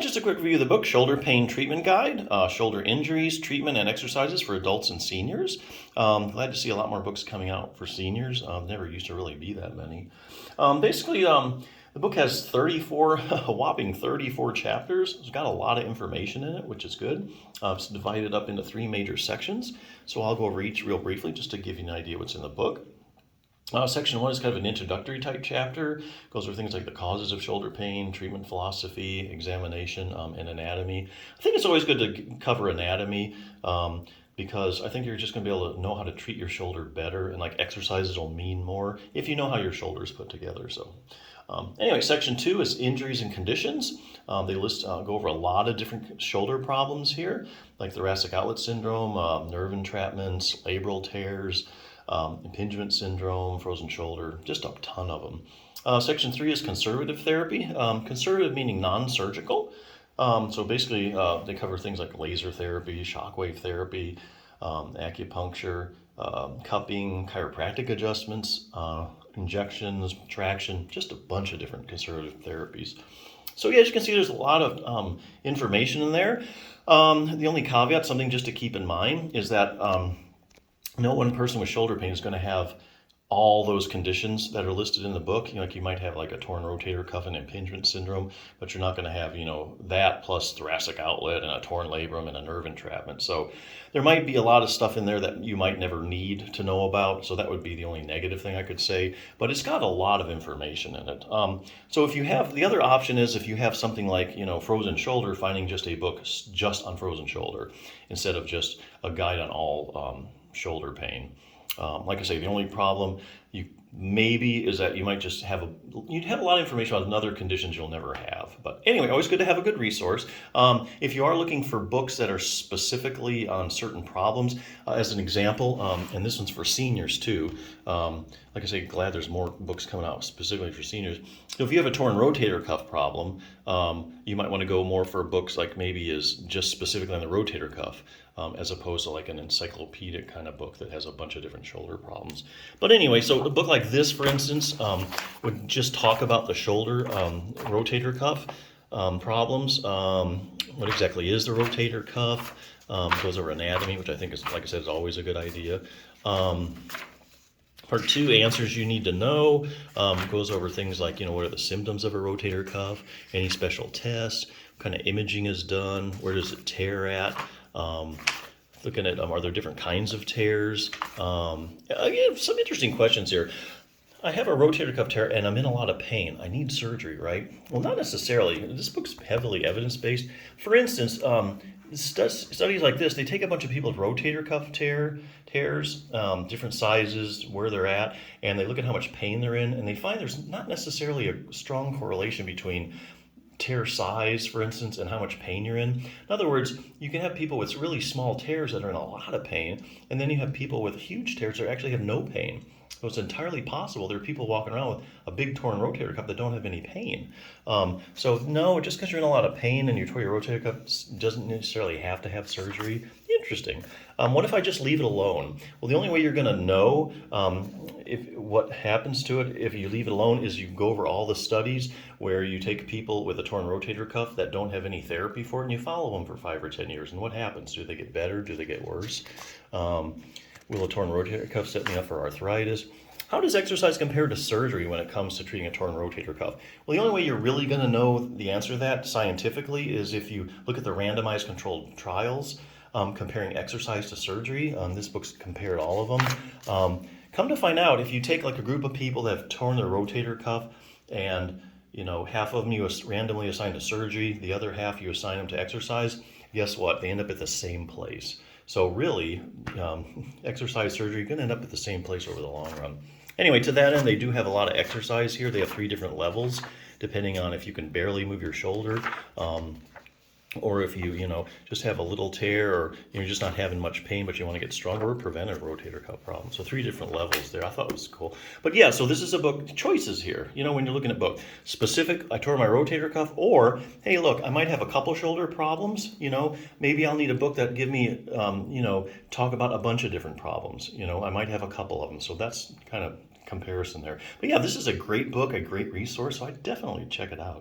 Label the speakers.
Speaker 1: just a quick review of the book, Shoulder Pain Treatment Guide, Shoulder Injuries, Treatment and Exercises for Adults and Seniors. Glad to see a lot more books coming out for seniors. Never used to really be that many. The book has 34, a whopping 34 chapters. It's got a lot of information in it, which is good. It's divided up into 3 major sections. So I'll go over each real briefly just to give you an idea what's in the book. Section 1 is kind of an introductory type chapter. Goes over things like the causes of shoulder pain, treatment philosophy, examination, and anatomy. I think it's always good to cover anatomy because I think you're just going to be able to know how to treat your shoulder better, and like exercises will mean more if you know how your shoulder is put together. So anyway, section 2 is injuries and conditions. They go over a lot of different shoulder problems here, like thoracic outlet syndrome, nerve entrapments, labral tears, impingement syndrome, frozen shoulder, just a ton of them. Section 3 is conservative therapy. Conservative meaning non-surgical. So basically, they cover things like laser therapy, shockwave therapy, acupuncture, cupping, chiropractic adjustments, injections, traction, just a bunch of different conservative therapies. So yeah, as you can see, there's a lot of information in there. The only caveat, something just to keep in mind, is that no one person with shoulder pain is going to have all those conditions that are listed in the book. Like you might have like a torn rotator cuff and impingement syndrome, but you're not going to have, that plus thoracic outlet and a torn labrum and a nerve entrapment. So there might be a lot of stuff in there that you might never need to know about. So that would be the only negative thing I could say, but it's got a lot of information in it. So if you have, the other option is if you have something like, frozen shoulder, finding just a book just on frozen shoulder instead of just a guide on all shoulder pain. Like I say, the only problem is that you might just you'd have a lot of information about other conditions you'll never have. But anyway, always good to have a good resource. If you are looking for books that are specifically on certain problems, as an example, and this one's for seniors too. Like I say, glad there's more books coming out specifically for seniors. So if you have a torn rotator cuff problem, you might want to go more for books like maybe is just specifically on the rotator cuff, as opposed to like an encyclopedic kind of book that has a bunch of different shoulder problems. But anyway, so a book like this, for instance, would just talk about the shoulder rotator cuff problems. What exactly is the rotator cuff? Goes over anatomy, which I think is, like I said, is always a good idea. Part 2, answers you need to know, goes over things like, what are the symptoms of a rotator cuff, any special tests, what kind of imaging is done, where does it tear at, looking at, are there different kinds of tears? Again, some interesting questions here. I have a rotator cuff tear and I'm in a lot of pain. I need surgery, right? Well, not necessarily. This book's heavily evidence-based. For instance, studies like this, they take a bunch of people with rotator cuff tears, different sizes, where they're at, and they look at how much pain they're in, and they find there's not necessarily a strong correlation between tear size, for instance, and how much pain you're in. In other words, you can have people with really small tears that are in a lot of pain, and then you have people with huge tears that actually have no pain. So it's entirely possible there are people walking around with a big torn rotator cuff that don't have any pain. So no, just because you're in a lot of pain and you tore your rotator cuff doesn't necessarily have to have surgery. Interesting. What if I just leave it alone? Well, the only way you're going to know what happens to it if you leave it alone is you go over all the studies where you take people with a torn rotator cuff that don't have any therapy for it, and you follow them for 5 or 10 years. And what happens? Do they get better? Do they get worse? Will a torn rotator cuff set me up for arthritis? How does exercise compare to surgery when it comes to treating a torn rotator cuff? Well, the only way you're really going to know the answer to that scientifically is if you look at the randomized controlled trials comparing exercise to surgery. This book's compared all of them. Come to find out, if you take like a group of people that have torn their rotator cuff and half of them you randomly assign to surgery, the other half you assign them to exercise, guess what? They end up at the same place. So really, exercise surgery, you're going to end up at the same place over the long run. Anyway, to that end, they do have a lot of exercise here. They have 3 different levels, depending on if you can barely move your shoulder, or if you, just have a little tear, or you're just not having much pain, but you want to get stronger, or prevent a rotator cuff problem. So 3 different levels there. I thought it was cool. But yeah, so this is a book, choices here. When you're looking at book, specific, I tore my rotator cuff, or, hey, look, I might have a couple shoulder problems, maybe I'll need a book that give me, talk about a bunch of different problems. I might have a couple of them. So that's kind of comparison there. But yeah, this is a great book, a great resource, so I definitely check it out.